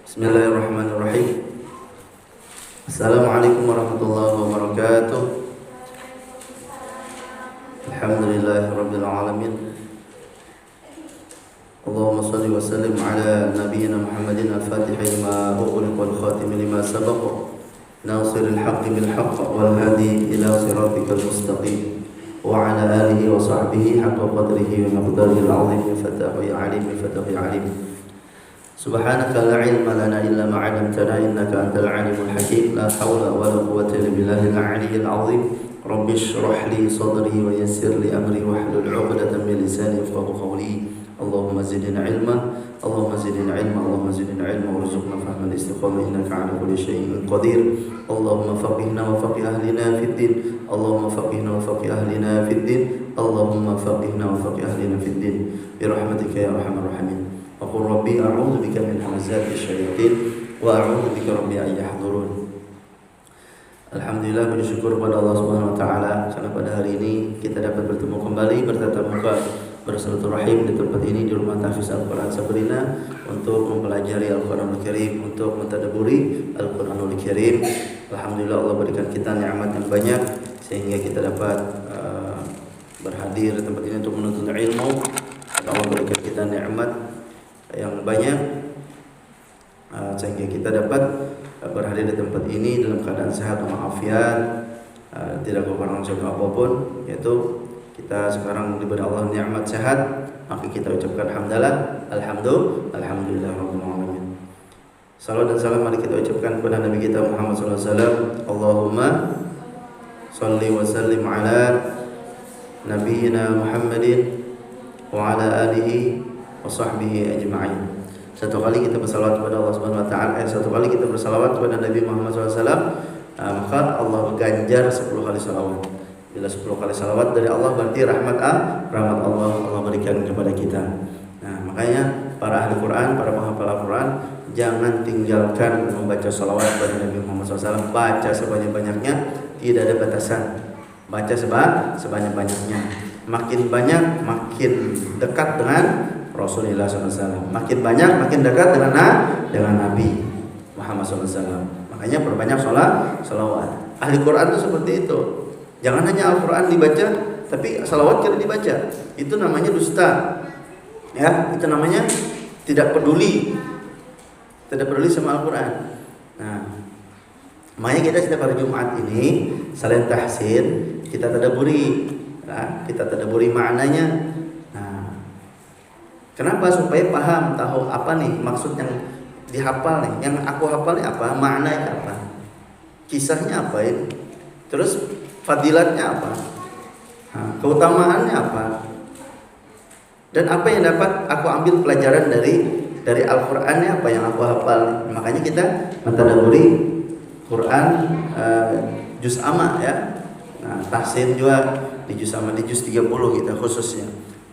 Bismillahirrahmanirrahim. Assalamualaikum warahmatullahi wabarakatuh. Alhamdulillahirabbil alamin. Allahumma shalli wa sallim ala nabiyyina Muhammadin al-Fatih lima ughliqa wal khatim lima sabaqa nasiril haqqi bil haqq wal hadi ila siratikal mustaqim wa ala alihi wa sahbihi haqqa qadrihi wa miqdarihi al-'azim. Fatahu ya alim, fatahu ya alim. Subhanaka la ilma lana illa ma 'allamtana innaka antal 'alimul hakim. La haula wa la quwwata illa billahil 'aliyyil 'azim. Rabbi shrah li sadri wa yassir li amri wahlul 'uqdatam min lisani yafqahu qawli. Allahumma zidna 'ilma, Allahumma zidna 'ilma, Allahumma zidna 'ilma warzuqna fahmal istiqamah innaka 'ala kulli syai'in qadir. Allahumma faqihna wa faqih ahlina fid din. Allahumma faqihna wa faqih ahlina fid din. Allahumma faqihna wa faqih ahlina fid din. Bi rahmatika ya arhamar rahimin. Aqul rabbi a'udzu bika min hamazati syaitan wa a'udzu bika rabbi an yahdurun. Alhamdulillah, bersyukur kepada Allah Subhanahu wa taala karena pada hari ini kita dapat bertemu kembali bertatap muka bersilaturahim di tempat ini di Rumah Tahfiz Al-Qur'an Sabrina untuk mempelajari Al-Qur'anul Karim, untuk mentadabburi Al-Qur'anul Karim. Alhamdulillah, Allah berikan kita nikmat yang banyak sehingga kita dapat berhadir di tempat ini untuk menuntut ilmu. Allah berikan kita nikmat yang banyak sehingga kita dapat berhadir di tempat ini dalam keadaan sehat walafiat, tidak kekurangan suatu apapun, yaitu kita sekarang diberi Allah nikmat sehat, maka kita ucapkan hamdalah, alhamdulillah rabbil alamin. Salawat dan salam mari kita ucapkan kepada Nabi kita Muhammad sallallahu alaihi wasallam. Allahumma shalli wa sallim ala nabiyyina Muhammadin wa ala alihi wa sahbihi ajma'in. Satu kali kita bersalawat kepada Allah Subhanahu wa taala, satu kali kita bersalawat kepada Nabi Muhammad SAW, maka Allah ganjar 10 kali salawat. Bila 10 kali salawat dari Allah berarti rahmat Allah berikan kepada kita. Nah, makanya para ahli Quran, para penghafal Al-Quran, jangan tinggalkan membaca salawat kepada Nabi Muhammad SAW. Baca sebanyak-banyaknya, tidak ada batasan. Baca sebanyak-banyaknya. Makin banyak, makin dekat dengan Rasulullah SAW. Makin banyak, makin dekat dengan Nabi Muhammad SAW. Makanya perbanyak salawat. Ahli Quran itu seperti itu. Jangan hanya Al-Quran dibaca, tapi salawat tidak dibaca. Itu namanya dusta. Ya, itu namanya tidak peduli sama Al-Quran. Nah, makanya kita setiap hari Jumat ini selain tahsin, kita tadabburi. Nah, kita tadabburi maknanya. Kenapa? Supaya paham, tahu apa nih maksud yang dihafal nih. Yang aku hafal nih apa? Maknanya apa? Kisahnya apa ini? Terus fadilatnya apa? Keutamaannya apa? Dan apa yang dapat aku ambil pelajaran dari Al-Qur'annya, apa yang aku hafal. Makanya kita mentadabburi Quran juz amma ya. Nah, tahsin juga di juz amma, di juz 30 kita khususnya.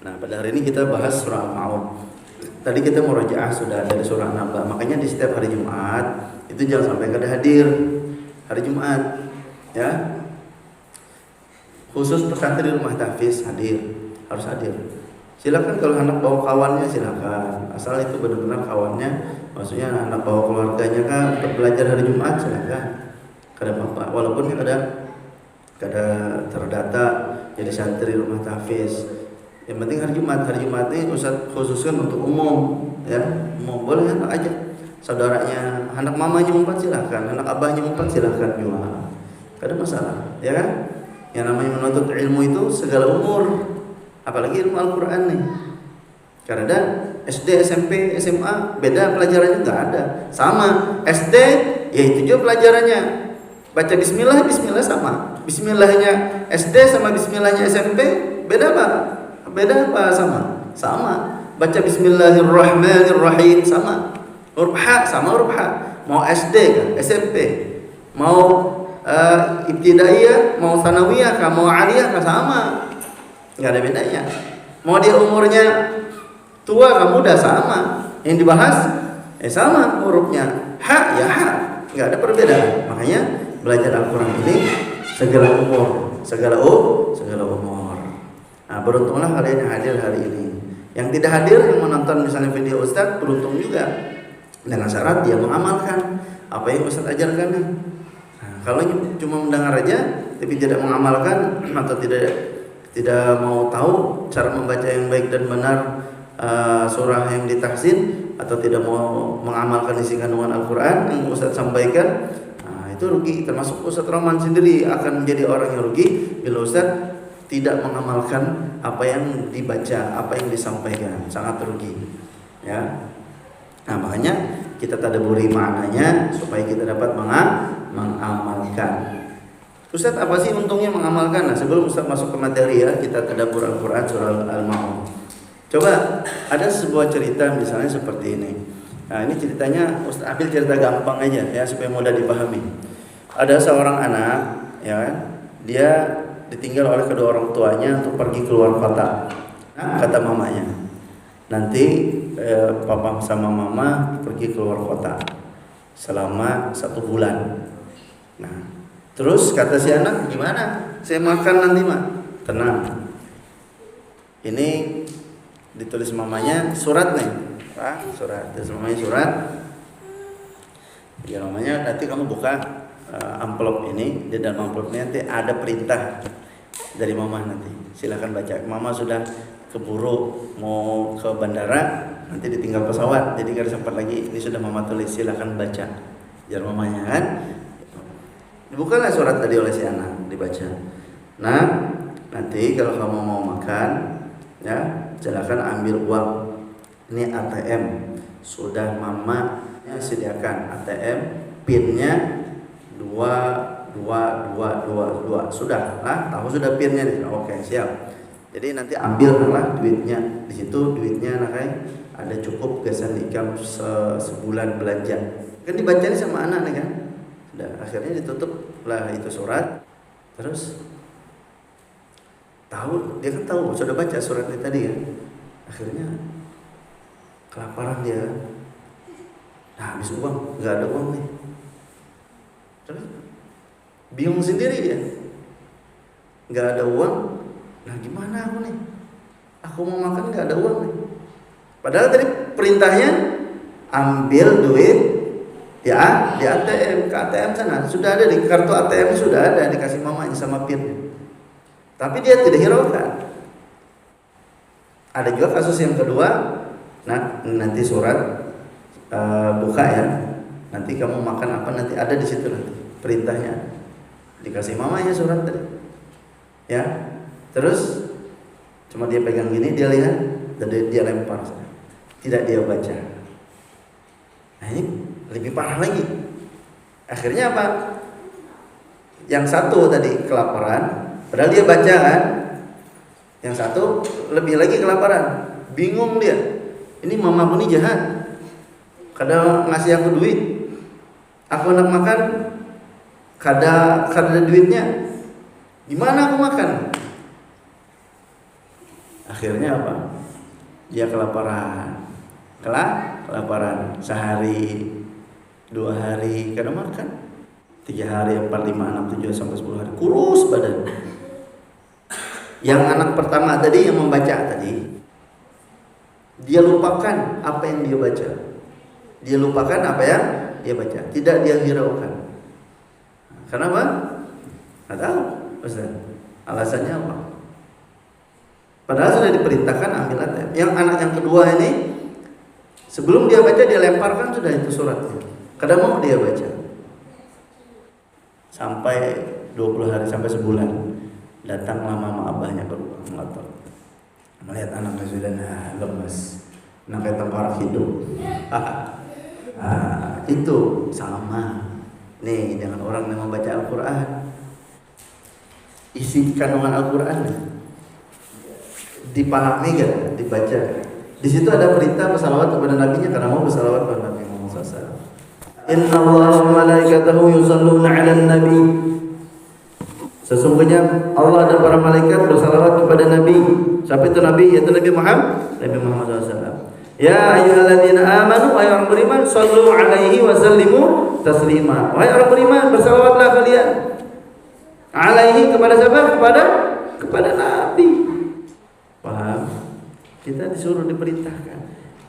Nah, pada hari ini kita bahas surah Al-Ma'un. Tadi kita murajaah sudah dari surah An-Naba. Makanya di setiap hari Jumat itu jangan sampai kada hadir hari Jumat, ya. Khusus pesantren di Rumah Tahfiz harus hadir. Silakan kalau anak bawa kawannya silakan. Asal itu benar-benar kawannya, maksudnya anak bawa keluarganya kan untuk belajar hari Jumat silakan. Kada apa-apa. Walaupun kada terdata jadi santri Rumah Tahfiz. Yang penting hari Jumat ini Ustaz khususkan untuk umum, ya. Umum boleh anak aja. Saudaranya, anak mamanya umpat silakan, anak abahnya umpat silakan juga. Tidak ada masalah, ya kan? Yang namanya menuntut ilmu itu segala umur, apalagi ilmu Al-Qur'an nih. Karena SD, SMP, SMA beda pelajarannya enggak ada. Sama, SD ya itu juga pelajarannya. Baca bismillah sama. Bismillahnya SD sama bismillahnya SMP beda apa? Beda apa? Sama. Baca bismillahirrahmanirrahim sama. Huruf H sama huruf H. Mau SD kan, SMP, mau ibtidaiyah, mau tsanawiyah, mau aliyah kan sama. Enggak ada bedanya. Mau dia umurnya tua kamu muda sama. Yang dibahas sama hurufnya. H ya H. Enggak ada perbedaan. Makanya belajar Al-Qur'an ini segala umur. Nah, beruntunglah kalian yang hadir hari ini. Yang tidak hadir, yang menonton misalnya video Ustaz, beruntung juga. dengan syarat dia mengamalkan apa yang Ustaz ajarkan. Nah, kalau cuma mendengar aja tapi tidak mengamalkan atau tidak mau tahu cara membaca yang baik dan benar surah yang ditahsin, atau tidak mau mengamalkan isi kandungan Al-Quran yang Ustaz sampaikan, nah, itu rugi. Termasuk Ustaz Rahman sendiri akan menjadi orang yang rugi bila Ustaz tidak mengamalkan apa yang dibaca, apa yang disampaikan, sangat rugi ya. Nah, makanya kita tadabburi maknanya supaya kita dapat mengamalkan. Ustaz, apa sih untungnya mengamalkan? Nah, sebelum Ustaz masuk ke materi ya, kita tadabbur Al-Quran surah Al-Ma'un. Coba ada sebuah cerita misalnya seperti ini. Nah, ini ceritanya Ustaz ambil cerita gampang aja ya supaya mudah dipahami. Ada seorang anak ya kan, dia ditinggal oleh kedua orang tuanya untuk pergi keluar kota. Nah, kata mamanya, nanti papa sama mama pergi keluar kota selama 1 bulan. Nah, terus kata si anak, gimana? Saya makan nanti mak. Tenang. Ini ditulis mamanya surat nih. Surat. Terus mamanya surat. Ya namanya nanti kamu buka amplop ini. Di dalam amplop ini nanti ada perintah dari mama nanti. Silakan baca. Mama sudah keburu mau ke bandara, nanti ditinggal pesawat, jadi gak sempat lagi. Ini sudah mama tulis, silakan baca. Jar mamanya kan. Dibukalah surat tadi oleh si anak, dibaca. Nah, nanti kalau kamu mau makan, ya silakan ambil uang. Ini ATM, sudah mama sediakan ATM, pinnya 2222. Sudah, tahu sudah pinnya nih. Oke, siap. Jadi nanti ambillah duitnya. Di situ duitnya anaknya ada cukup gasan ikam sebulan belanja. Kan dibacanya sama anak nih kan. Udah, akhirnya ditutup lah itu surat. Terus dia kan tahu sudah baca surat ini tadi ya. Akhirnya kelaparan dia. Nah, habis uang, nggak ada uang nih. Terus bingung sendiri dia. Nggak ada uang. Nah, gimana aku nih? Aku mau makan nggak ada uang nih. Padahal tadi perintahnya ambil duit ya di ATM, ke ATM sana sudah ada, di kartu ATM sudah ada, dikasih mamanya sama PIN. Tapi dia tidak hiraukan. Ada juga kasus yang kedua. Nah, nanti surat buka ya. Nanti kamu makan apa, nanti ada di situ nanti perintahnya. Dikasih mamanya surat tadi. Ya. Terus cuma dia pegang gini, dia lihat dan dia lempar. Tidak dia baca. Nah, ini lebih parah lagi. Akhirnya apa? Yang satu tadi kelaparan, padahal dia baca kan. Yang satu lebih lagi kelaparan. Bingung dia. Ini mamaku ini jahat. Kadang ngasih aku duit. Aku nak makan, kada duitnya. Gimana aku makan? Akhirnya apa? Dia kelaparan. Kelaparan sehari, 2 hari kada makan. 3 hari, 4, 5, 6, 7 sampai 10 hari kurus badan. Yang anak pertama tadi yang membaca tadi, dia lupakan apa yang dia baca. Dia lupakan apa yang dia baca. Tidak dia hiraukan. Kenapa? Nggak tahu, Ustaz. Alasannya apa? Padahal sudah diperintahkan ambil ATM. Yang anak yang kedua ini, sebelum dia baca dia lemparkan sudah itu suratnya. Kadang mau dia baca. Sampai 20 hari, sampai sebulan. Datanglah mama abahnya ke rumah motor. Melihat anaknya sudah lemas. Anaknya tengkorak hidup. Itu sama. Nih dengan orang yang membaca Al-Quran. Isi kandungan Al-Quran dipahami gak? Dibaca. Di situ ada perintah bersalawat kepada nabinya, karena mau bersalawat kepada Nabi Muhammad SAW. Inna Allah wa malaikatahu yusalluna 'alan nabi. Sesungguhnya Allah dan para malaikat bersalawat kepada Nabi. Siapa itu Nabi? Yaitu Nabi Muhammad SAW. Ya ayyuhalladzina amanu, wahai orang beriman, sallu 'alaihi wa sallimu taslima. Wahai orang beriman, bersalawatlah kalian. Alaihi kepada siapa? Kepada Nabi. Paham? Kita disuruh, diperintahkan.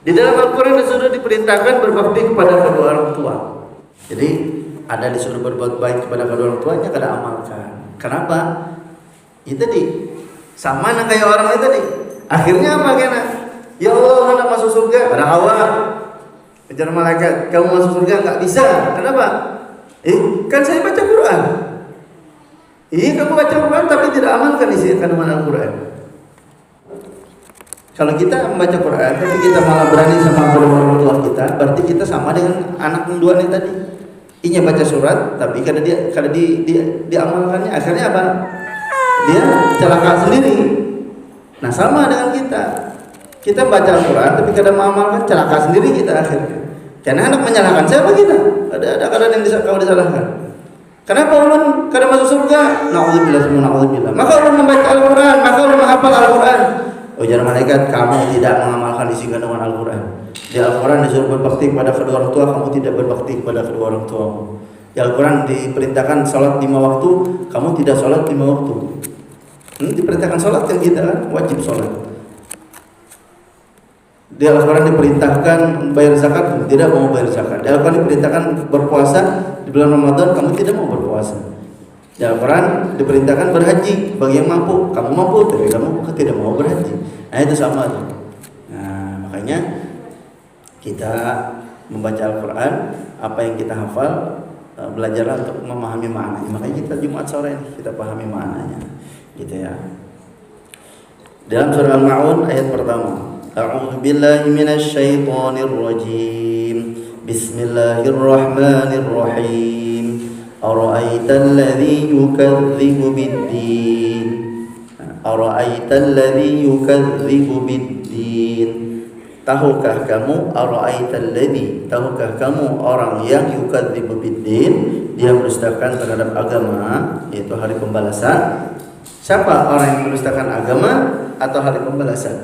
Di dalam Al-Quran disuruh diperintahkan berbakti kepada kedua orang tua. Jadi ada disuruh berbuat baik kepada kedua orang tuanya, kada amalkan. Kenapa? Itu tadi sama nak kayak orang itu tadi. Akhirnya apa kena? Ya Allah, nak masuk surga. Ada awal kejar malaikat, kamu masuk surga nggak bisa. Kenapa? Kan saya baca Quran. Kamu baca Quran tapi tidak amalkan isi kandungan Al-Quran. Kalau kita membaca Quran tapi kita malah berani sama orang tua kita, berarti kita sama dengan anak dua nih tadi. Inya baca surat tapi kada diamalkannya, akhirnya apa? Dia celaka sendiri. Nah sama dengan kita. Kita baca Al-Quran tapi kada mengamalkan, celaka sendiri kita akhirnya. Karena anak menyalahkan siapa kita? Ada yang kau disalahkan. Kenapa ulun kada masuk surga? Na'udzubillah semua na'udzubillah. Maka ulun membaca Al-Quran, maka ulun menghafal Al-Quran. Ujar malaikat, kamu tidak mengamalkan isi kandungan Al-Quran. Di Al-Quran disuruh berbakti kepada kedua orang tua, kamu tidak berbakti kepada kedua orang tuamu. Di Al-Quran diperintahkan salat 5 waktu, kamu tidak salat 5 waktu. Diperintahkan salat kan kita kan wajib salat. Di Al-Quran diperintahkan bayar zakat, kamu tidak mau bayar zakat. Di Al-Quran diperintahkan berpuasa di bulan Ramadan, kamu tidak mau berpuasa. Di Al-Quran diperintahkan berhaji bagi yang mampu, kamu mampu tapi kamu tidak mau berhaji. Nah itu sama tuh. Nah makanya kita membaca Al-Quran, apa yang kita hafal, belajarlah untuk memahami maknanya. Makanya kita Jumat sore ini kita pahami maknanya, gitu ya. Dalam surah Al-Ma'un ayat pertama, A'udzu billahi minasy syaithanir rajim. Bismillahirrahmanirrahim. Ara'aital ladzi yukadzibu bid-din. Ara'aital ladzi yukadzibu bid-din. Tahukah kamu tahukah kamu orang yang yukadzibu bid-din, dia mendustakan terhadap agama, yaitu hari pembalasan. Siapa orang yang mendustakan agama atau hari pembalasan?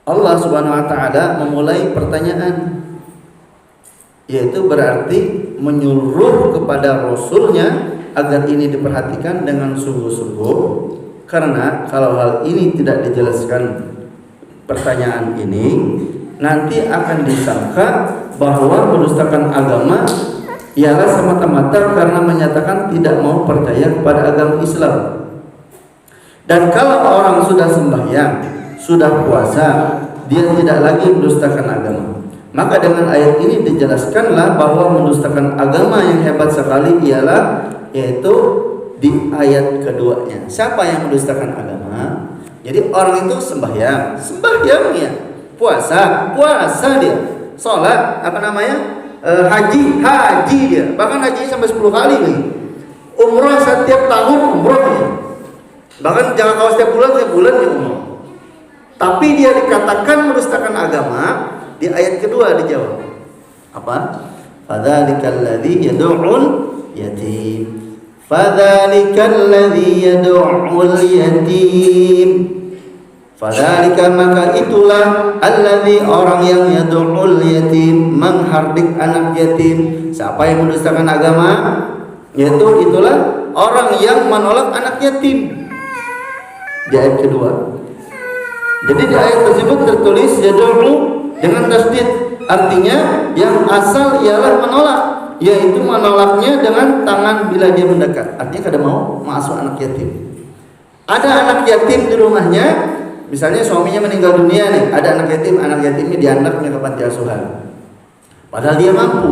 Allah Subhanahu wa taala memulai pertanyaan, yaitu berarti menyuruh kepada Rasulnya agar ini diperhatikan dengan sungguh-sungguh, karena kalau hal ini tidak dijelaskan pertanyaan ini, nanti akan disangka bahwa mendustakan agama ialah semata-mata karena menyatakan tidak mau percaya kepada agama Islam. Dan kalau orang sudah sembahyang, sudah puasa, dia tidak lagi mendustakan agama. Maka dengan ayat ini dijelaskanlah bahwa mendustakan agama yang hebat sekali ialah, yaitu di ayat keduanya. Siapa yang mendustakan agama? Jadi orang itu sembahyang ya, puasa dia, sholat, haji dia, bahkan haji sampai 10 kali lagi, umrah setiap tahun umrah dia, bahkan jangan kalau setiap bulan dia umrah. Tapi dia dikatakan mendustakan agama. Di ayat kedua dijawab apa? Fadzalikal ladzi yad'ul yatim. Fadzalikal ladzi yad'ul yatim. Fadzalika maka itulah alladzi orang yang yad'ul yatim, menghardik anak yatim. Siapa yang mendustakan agama? Yaitu itulah orang yang menolak anak yatim. Di ayat kedua. Jadi di ayat tersebut tertulis yad'u dengan tasdid, artinya yang asal ialah menolak, yaitu menolaknya dengan tangan bila dia mendekat. Artinya kada mau masuk anak yatim. Ada anak yatim di rumahnya, misalnya suaminya meninggal dunia nih, ada anak yatimnya dianaknya ke panti asuhan. Padahal dia mampu.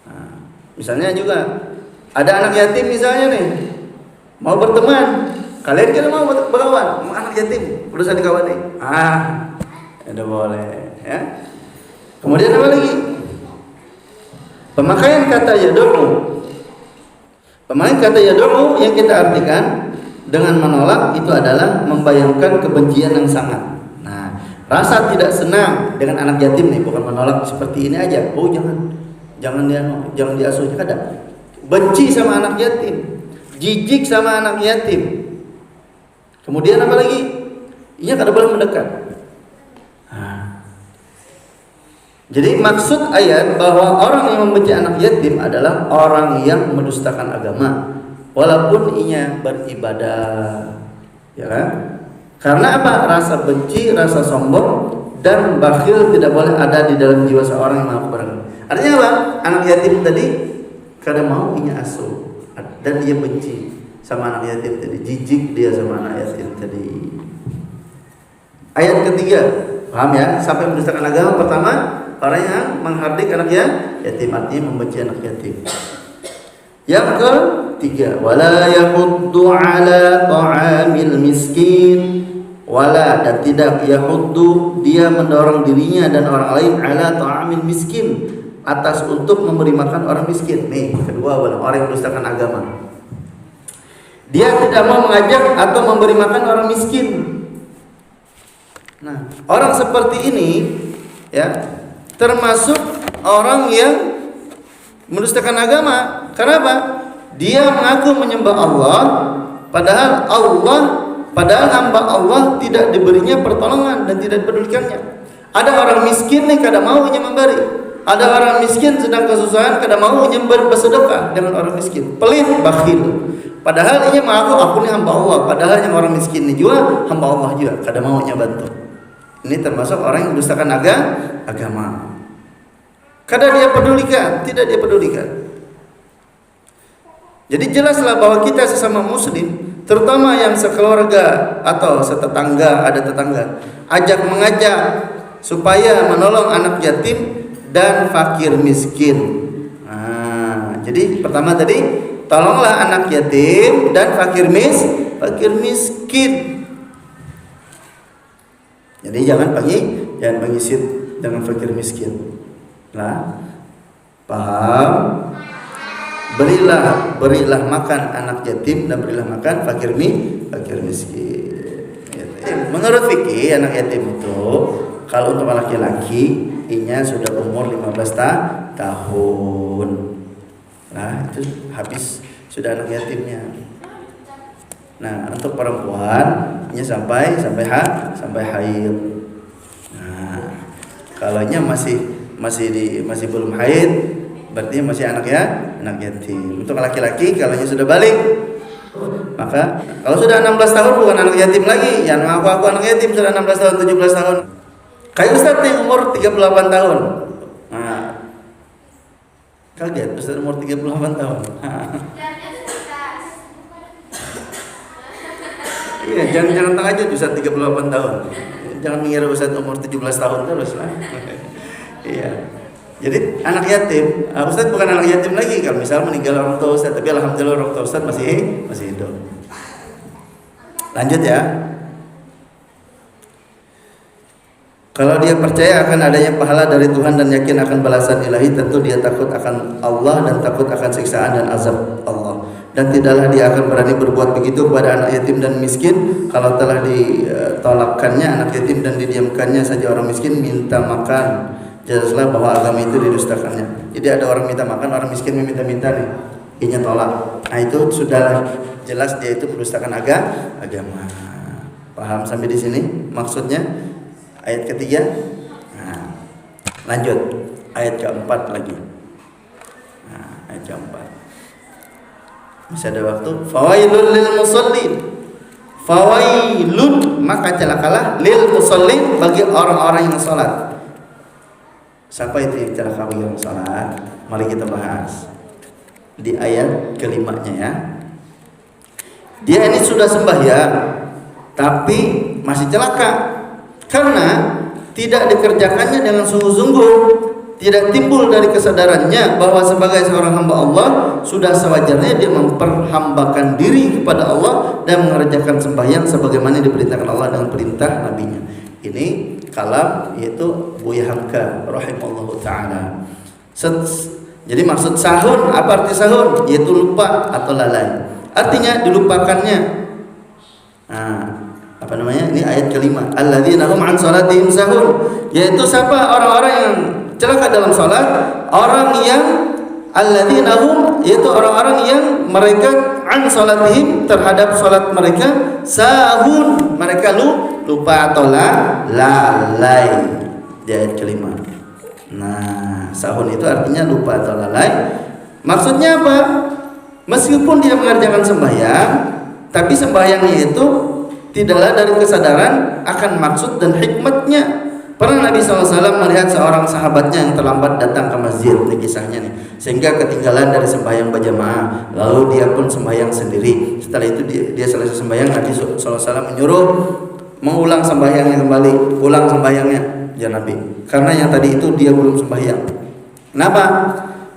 Nah, misalnya juga ada anak yatim misalnya nih, mau berteman. Kalian kira mau berkawan sama anak yatim, berusaha dikawani. Tidak boleh, ya. Kemudian apa lagi? Pemakaian kata yad'u yang kita artikan dengan menolak itu adalah membayangkan kebencian yang sangat. Nah, rasa tidak senang dengan anak yatim nih, bukan menolak seperti ini aja. Oh jangan diasuhnya, kada. Benci sama anak yatim, jijik sama anak yatim. Kemudian apa lagi? Ia kada boleh mendekat. Jadi maksud ayat bahwa orang yang membenci anak yatim adalah orang yang mendustakan agama, walaupun ia beribadah, ya kan? Karena apa? Rasa benci, rasa sombong dan bakhil tidak boleh ada di dalam jiwa seorang yang mampu beragama. Artinya apa? Anak yatim tadi kadang mau punya asuh dan dia benci sama anak yatim tadi, jijik dia sama anak yatim tadi. Ayat ketiga, paham ya? Sampai mendustakan agama. Pertama, orang yang menghardik anaknya yatim, artinya membenci anak yatim. Yang ketiga, wala yahuddu ala ta'amil miskin, wala, dan tidak yahuddu, dia mendorong dirinya dan orang lain ala ta'amil miskin, atas untuk memberi makan orang miskin. Nih, kedua, orang yang mendustakan agama. Dia tidak mau mengajak atau memberi makan orang miskin. Nah, orang seperti ini ya termasuk orang yang mendustakan agama. Kenapa? Dia mengaku menyembah Allah, padahal hamba Allah tidak diberinya pertolongan dan tidak dipedulikannya. Ada orang miskin nih kada maunya memberi. Ada orang miskin sedang kesusahan kada maunya bersedekah dengan orang miskin. Pelit, bakhil. Padahal ini mengaku aku nih hamba Allah, padahal yang orang miskin ini juga hamba Allah juga, kada maunya bantu. Ini termasuk orang yang mendustakan agama. Kada dia pedulikan, tidak dia pedulikan. Jadi jelaslah bahwa kita sesama muslim, terutama yang sekeluarga atau setetangga, ada tetangga, mengajak supaya menolong anak yatim dan fakir miskin. Nah, jadi pertama tadi, tolonglah anak yatim dan fakir miskin. Jadi jangan panggil dengan fakir miskin. Nah, paham? Berilah makan anak yatim dan berilah makan fakir miskin. Menurut fikih anak yatim itu kalau untuk laki-laki inya sudah umur 15 tahun. Nah, itu habis sudah anak yatimnya. Nah, untuk perempuan inya sampai haid. Nah, kalaunya masih belum haid, berarti masih anak yatim. Untuk laki-laki kalaunya sudah balik, maka kalau sudah 16 tahun bukan anak yatim lagi. Yang aku anak yatim sudah 16 tahun, 17 tahun. Kayak Ustaz nih umur 38 tahun. Nah, kaget Ustaz umur 38 tahun. Iya, jangan tengah aja Ustaz 38 tahun. Jangan mengira Ustaz umur 17 tahun terus lah. Iya. Jadi anak yatim, Ustaz bukan anak yatim lagi kalau misal meninggal orang tua Ustaz, tapi alhamdulillah orang tua Ustaz masih hidup. Lanjut ya. Kalau dia percaya akan adanya pahala dari Tuhan dan yakin akan balasan ilahi, tentu dia takut akan Allah dan takut akan siksaan dan azab Allah. Dan tidaklah dia akan berani berbuat begitu kepada anak yatim dan miskin kalau telah ditolakkannya anak yatim dan didiamkannya saja orang miskin minta makan. Jelaslah bahwa agama itu didustakannya. Jadi ada orang minta makan, orang miskin meminta-minta nih, inya tolak. Nah itu sudah jelas dia itu mendustakan agama. Paham sampai di sini maksudnya? Ayat ketiga. Nah, lanjut ayat keempat lagi. Nah, ayat keempat. Masih ada waktu. Fawailul lil musallin. Fawailun, maka celakalah lil musallin, bagi orang-orang yang salat. Siapa itu yang celaka bagi orang salat? Mari kita bahas di ayat kelimanya ya. Dia ini sudah sembahyang tapi masih celaka karena tidak dikerjakannya dengan sungguh-sungguh, tidak timbul dari kesadarannya bahwa sebagai seorang hamba Allah sudah sewajarnya dia memperhambakan diri kepada Allah dan mengerjakan sembahyang sebagaimana diperintahkan Allah dengan perintah nabinya. Ini kalam yaitu Buya Hamka rahimallahu taala. Jadi maksud sahun, apa arti sahun? Yaitu lupa atau lalai. Artinya dilupakannya. Nah, apa namanya? Ini ayat kelima. Alladzina hum an salatihim sahun. Yaitu siapa orang-orang yang celaka dalam salat? Orang yang alladzina hum, yaitu orang-orang yang mereka an salatihim, terhadap salat mereka sahun, mereka lupa atau lalai. Di ayat kelima. Nah, sahun itu artinya lupa atau lalai. Maksudnya apa? Meskipun dia mengerjakan sembahyang, tapi sembahyangnya itu tidaklah dari kesadaran akan maksud dan hikmatnya. Pernah Nabi SAW melihat seorang sahabatnya yang terlambat datang ke masjid, ini kisahnya nih, sehingga ketinggalan dari sembahyang berjamaah. Lalu dia pun sembahyang sendiri. Setelah itu dia selesai sembahyang, Nabi SAW menyuruh mengulang sembahyangnya kembali, ulang sembahyangnya ya Nabi, karena yang tadi itu dia belum sembahyang. Kenapa?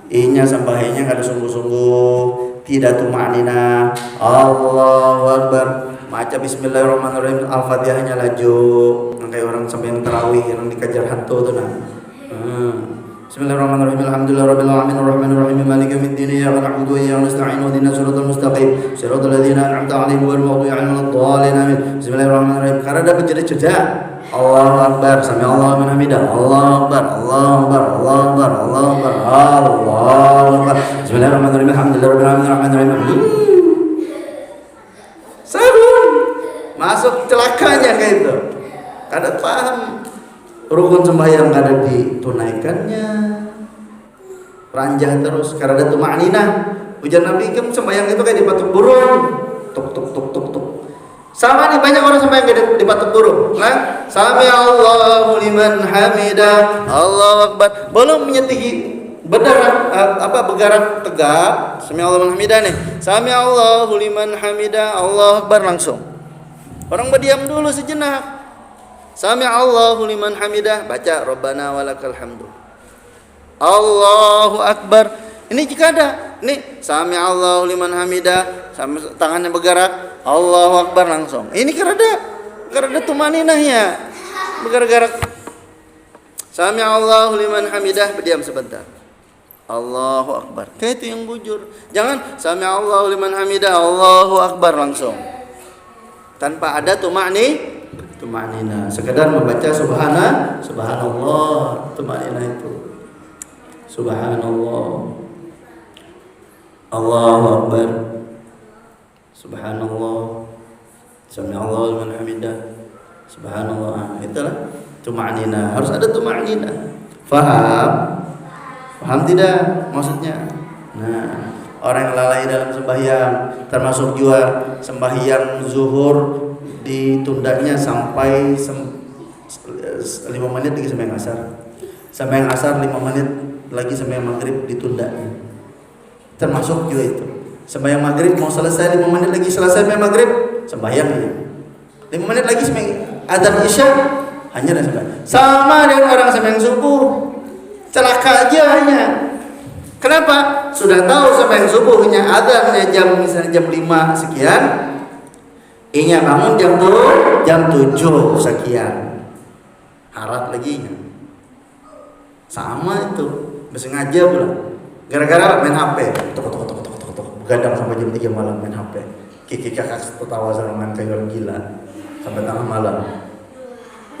Inya sembahyangnya nggak ada sungguh-sungguh, tidak tumanina, Allahu Akbar, baca Bismillahirrahmanirrahim, Al-Fatihahnya laju, kayak orang sembahyang tarawih yang dikejar hantu tuh nah. Bismillahirrahmanirrahim. Alhamdulillahirabbil alamin arrahmanirrahim maliki yaumiddin iyyaka na'budu wa iyyaka nasta'in ihdinas siratal mustaqim siratal ladzina an'amta 'alaihim ghairil maghdubi 'alaihim waladdallin amin. Bismillahirrahmanirrahim. Karena ada jeda-jeda. Allahu Akbar, sami Allahu liman hamidah. Allahu Akbar, Allahu Akbar, Allahu Akbar, Allahu Akbar, Allahu Akbar. Bismillahirrahmanirrahim. Alhamdulillahirabbil alamin arrahmanirrahim. Sabun masuk celakanya kayak itu. Kada paham rukun sembahyang kada ditunaikannya, ranjah terus karena ada tumanina. Ujar Nabi kan sembahyang itu kayak dipatuk burung, tuk tuk tuk tuk tuk. Sama nih banyak orang sembahyang kayak dipatuk burung. Nah, sami Allahu liman hamidah, Allahu Akbar, belum menyetigi bergerak tegak, sami Allahu liman hamidah nih, sami Allahu liman hamidah, Allahu Akbar langsung. Orang berdiam dulu sejenak. Sami Allahu liman hamidah, baca Rabbana walakal hamdu. Allahu Akbar. Ini jika ada. Ini Sami Allahu liman hamidah, sampai tangannya bergerak, Allahu Akbar langsung. Ini karena tumaninahnya. Bergerak. Sami Allahu liman hamidah, berdiam sebentar. Allahu Akbar. Kayak itu yang bujur. Jangan Sami Allahu liman hamidah, Allahu Akbar langsung. Tanpa ada tumanina, sekedar membaca subhanallah, tumanina itu subhanallah, Allahu Akbar, subhanallah, sami Allahu liman hamidah, subhanallah. Itulah tumanina, harus ada tumanina. Paham tidak maksudnya? Nah, orang yang lalai dalam sembahyang, termasuk juga sembahyang zuhur ditundanya sampai 5 menit lagi sembahyang asar. Sembahyang asar 5 menit lagi sembahyang maghrib ditunda. Termasuk juga itu. Sembahyang maghrib mau selesai 5 menit lagi selesai sembahyang maghrib, sembahyang ya. 5 menit lagi sembahyang adzan isya hanya ada sembahyang. Sama dengan orang sembahyang subuh. Celaka aja hanya. Kenapa? Sudah tahu sembahyang subuhnya adzannya misalnya jam 5 sekian. Inya bangun jam 7 sekian. Harat lagi. Sama itu. Bersengaja pula. Gara-gara main HP. Tok. Begadang sampai jam 3 malam main HP. Kiki kakak tertawa sama kayak orang gila sampai tengah malam.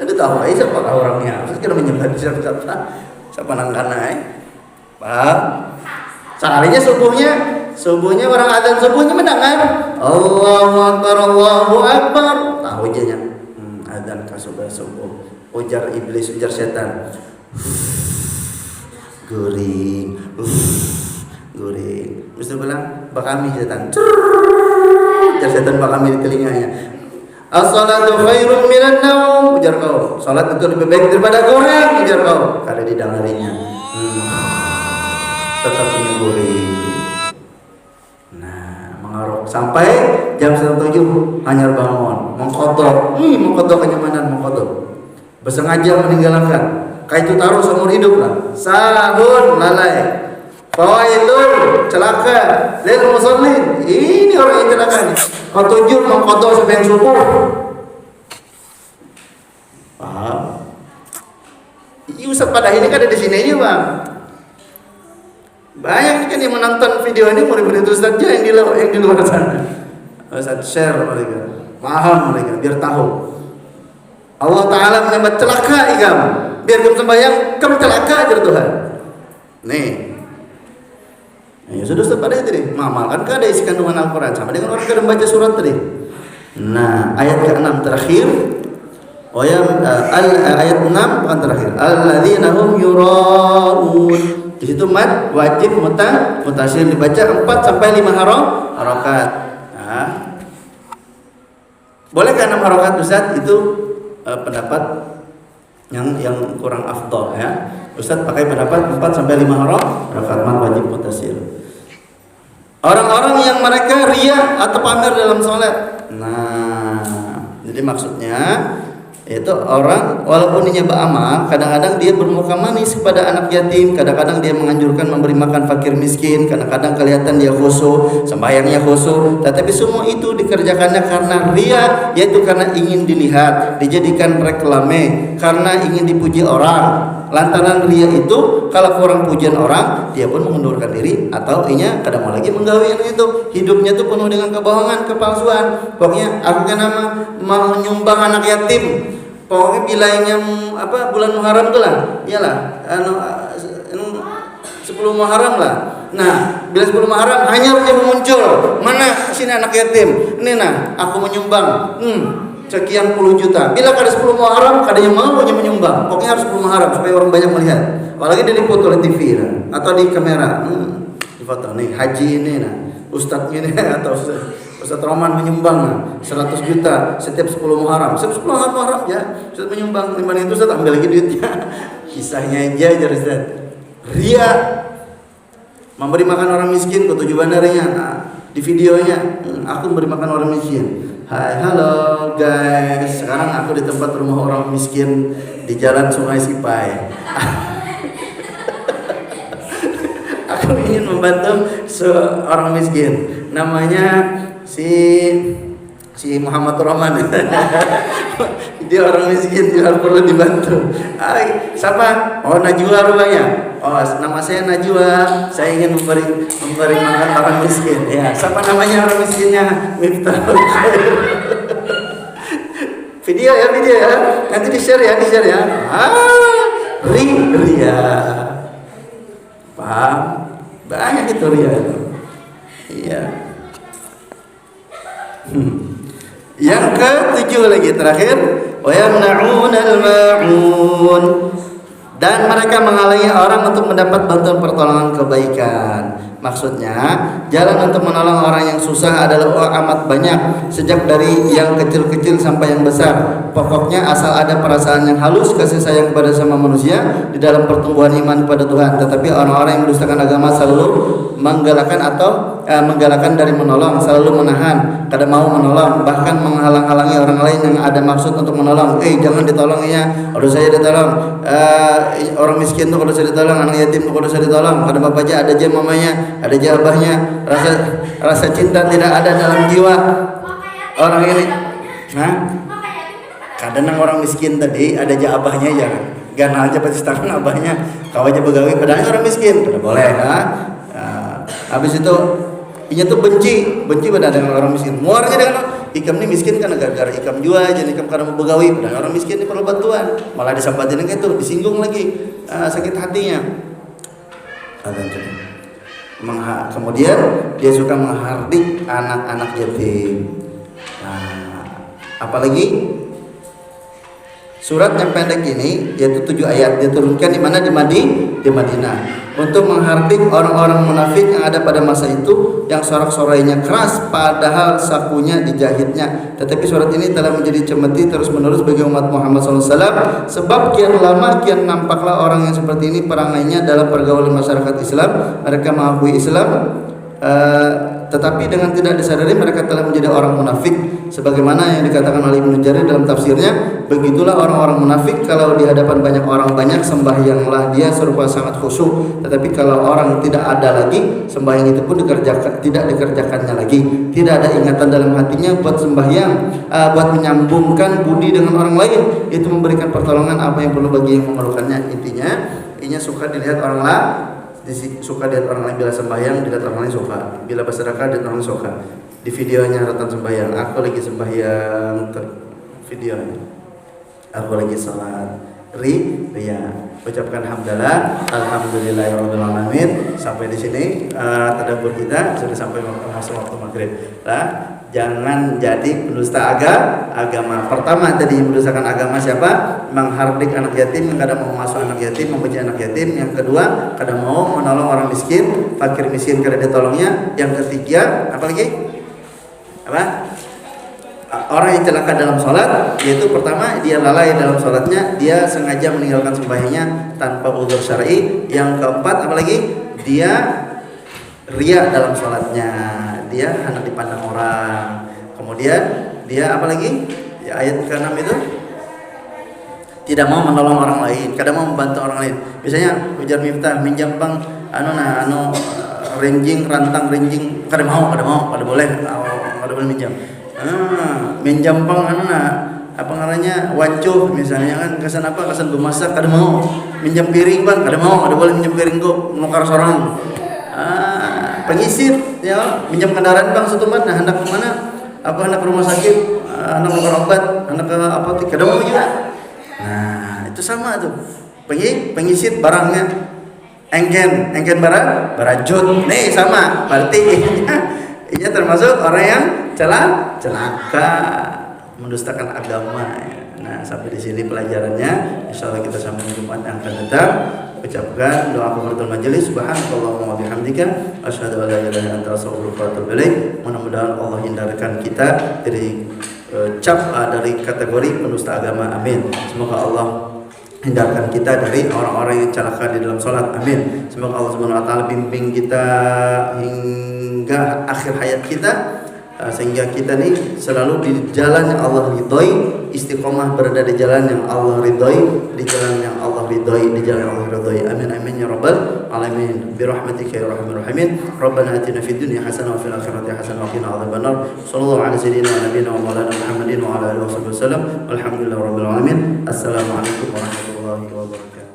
Ada tahu aja siapa orangnya. Terus kira menyembah siapa nangkana paham? Seharinya subuhnya orang adzan subuhnya mendengar Allahu Akbar, Allahu Akbar. Tahu aja nya. Adzan ka subuh. Ujar iblis, ujar setan. Guring. Mesti bilang bakami setan. Ujar setan bakami di telinganya. As-salatu khairun minan naum. Ujar kau. Salat itu lebih baik daripada goreng. Ujar kau. Kada didengarinya. Tetap punya guring. Mengarok sampai jam 7 hanya bangun mengkodok kenyamanan bersengaja meninggalkan kayak itu taruh seumur hidup lah. Sahun lalai fawailun celaka lil musallin, ini orang yang celaka nih. Kau 7 mengkodok sampai subuh. Paham? Ustaz pada ini kan ada di sini aja bang. Banyak kan yang menonton video ini murid-murid Ustaz aja yang di luar sana. Ustaz share mereka, paham mereka biar tahu. Allah Ta'ala menyebut celaka ikam, biar kamu sembahyang kamu celaka aja Tuhan. Nih, ya sudah Ustaz pada itu deh. Mengamalkan kan ada isi kandungan Al-Quran sama dengan orang yang membaca surat tadi. Nah, ayat ke-6 terakhir. Ayat 6 bukan terakhir. Alladzina hum yura'un. Di situ mad wajib mutasil dibaca 4 sampai 5 harokat. Nah, Bolehkah 6 rakaat Ustaz? Itu pendapat yang kurang afdol ya. Ustaz pakai pendapat 4 sampai 5 rakaat wajib muttasil. Orang-orang yang mereka riya atau pamer dalam sholat. Nah, jadi maksudnya itu orang walaupun dia beramal, kadang-kadang dia bermuka manis kepada anak yatim, kadang-kadang dia menganjurkan memberi makan fakir miskin, kadang-kadang kelihatan dia khusyuk, sembahyangnya khusyuk, tetapi semua itu dikerjakannya karena riya, yaitu karena ingin dilihat, dijadikan reklame, karena ingin dipuji orang. Lantaran riya itu kalau kurang pujian orang, dia pun mengundurkan diri atau inya kadang mau lagi menggawe itu. Hidupnya tuh penuh dengan kebohongan, kepalsuan. Pokoknya aku kan mau nyumbang anak yatim. Pokoknya bilangnya bulan Muharram tuh lah. Iyalah 10 Muharram lah. Nah, bila 10 Muharram hanya dia muncul. Mana sini anak yatim? Ini nah, aku menyumbang. Sekian puluh juta. Bila kada 10 Muharram, kadanya mau menyumbang. Pokoknya harus 10 Muharram supaya orang banyak melihat. Apalagi diliput oleh TV atau di kamera. Di foto nih haji ini nah, ustadznya ini atau Ustaz Roman menyumbang 100 juta setiap 10 Muharram. Setiap 10 Muharram ya, Ustaz menyumbang 5 itu Ustaz ambil lagi duitnya. Kisahnya aja Ustaz. Ria memberi makan orang miskin ke tujuan darinya. Nah, di videonya aku memberi makan orang miskin. Hai, halo guys. Sekarang aku di tempat rumah orang miskin di Jalan Sungai Sipai. Aku ingin membantu seorang miskin. Namanya si Muhammad Rahman. Dia orang miskin, dia perlu dibantu. Hai, siapa? Oh, Najwa rupanya. Oh, nama saya Najwa. Saya ingin memberi makan orang miskin. Ya, siapa namanya orang miskinnya? Miftahul Khair. Video ya. Nanti di-share ya. Ria. Paham? Banyak itu ria itu. Iya. Yang ke-7 lagi terakhir, wa yamna'unal ma'un, dan mereka menghalangi orang untuk mendapat bantuan pertolongan kebaikan. Maksudnya, jalan untuk menolong orang yang susah adalah amat banyak, sejak dari yang kecil-kecil sampai yang besar. Pokoknya asal ada perasaan yang halus, kasih sayang kepada sama manusia di dalam pertumbuhan iman kepada Tuhan. Tetapi orang-orang yang mendustakan agama selalu menggalakkan dari menolong, selalu menahan, kadang mau menolong, bahkan menghalang-halangi orang lain yang ada maksud untuk menolong. Jangan ditolong ya, harus saya ditolong. Orang miskin tuh kalau saya ditolong, anak yatim tuh kalau saya ditolong. Kadang bapaknya ada aja mamanya, ada aja abahnya. Rasa cinta tidak ada dalam jiwa orang ini. Kadang orang miskin tadi ada aja abahnya ya. Ganal aja pasti tangan abahnya. Kau aja begawi padahal orang miskin. Tidak boleh habis itu inya tuh benci pada dengan orang miskin. Muarnya dengan ikam ini miskin kan gara-gara ikam jua aja, ikam karena mau begawi, padahal orang miskin ini perlu bantuan. Malah disampatin kayak itu, disinggung lagi, sakit hatinya. Kemudian dia suka menghardik anak-anak yatim. Apalagi surat yang pendek ini yaitu 7 ayat diturunkan di mana? Di Madinah, untuk menghardik orang-orang munafik yang ada pada masa itu, yang sorak-sorainya keras padahal sakunya dijahitnya. Tetapi surat ini telah menjadi cemeti terus-menerus bagi umat Muhammad SAW, sebab kian lama kian nampaklah orang yang seperti ini perangainya dalam pergaulan masyarakat Islam. Mereka mengakui Islam, tetapi dengan tidak disadari mereka telah menjadi orang munafik, sebagaimana yang dikatakan oleh Ibnu Jarir dalam tafsirnya. Begitulah orang-orang munafik, kalau di hadapan banyak orang banyak sembahyanglah dia serupa sangat khusyuk, tetapi kalau orang tidak ada lagi, sembahyang itu pun tidak dikerjakannya lagi. Tidak ada ingatan dalam hatinya buat sembahyang, buat menyambungkan budi dengan orang lain, itu memberikan pertolongan apa yang perlu bagi yang memerlukannya. Intinya suka dilihat orang lain, suka dilihat orang lain. Bila sembahyang dilihat orang lain suka, bila bersedekah dilihat orang lain suka. Di videonya retan sembahyang, aku lagi sembahyang, videonya aku lagi salat, ria. Ucapkan hamdalah, alhamdulillahirabbil alamin. Sampai di sini tadabbur kita sudah sampai masuk waktu maghrib. Jangan jadi pendusta agama. Pertama tadi mendustakan agama siapa? Menghardik anak yatim, yang kadang mau masuk anak yatim, membenci anak yatim. Yang kedua, kadang mau menolong orang miskin, fakir miskin kada ditolongnya. Yang ketiga, apa lagi? orang yang celaka dalam sholat, yaitu pertama dia lalai dalam sholatnya, dia sengaja meninggalkan sembahyangnya tanpa uzur syar'i. Yang keempat apalagi, dia riya dalam sholatnya, dia hendak dipandang orang. Kemudian dia apalagi, ya, ayat ke-6 itu tidak mau menolong orang lain, kadang mau membantu orang lain. Misalnya ujar Miftah minjam bang renjing rantang renjing, kada boleh minjam. Minjam bang apa namanya wancuh misalnya kan, kesan bemasak, kada mau minjam piring bang, kada boleh minjam piring kok nukar sorang. Pengisir ya, minjam kendaraan bang setumbat, nah hendak kemana, hendak ke rumah sakit, hendak nukar obat, hendak ke apotek, kada mau juga. Nah itu sama tuh, pengisir barangnya, engken barajut, nih sama, berarti ini termasuk orang yang celaka, mendustakan agama. Nah sampai di sini pelajarannya. Insyaallah kita sambung Jumat yang akan datang. Ucapkan doa kafaratul majelis. Subhanallahumma wa bihamdika asyhadu an la ilaha illa anta astaghfiruka wa atubu ilaik. Mudah-mudahan Allah hindarkan kita dari dari kategori pendusta agama. Amin. Semoga Allah hindarkan kita dari orang-orang yang celaka di dalam sholat. Amin. Semoga Allah Subhanahu wa taala bimbing kita hingga akhir hayat kita, sehingga kita nih selalu di jalan yang Allah ridhoi, istiqomah berada di jalan yang Allah ridhoi, di jalan yang Allah ridhoi, di jalan yang Allah ridhoi. Amin amin ya rabbal alamin. Bi rahmatika ya arhamar rahimin. Rabbana atina fid dunya hasanah wa fil akhirati hasanah wa qina adzabannar. Shallallahu ala sayyidina wa nabiyina wa maulana Muhammadin wa ala alihi wasallam. Walhamdulillahirabbil alamin. Assalamualaikum warahmatullahi wabarakatuh.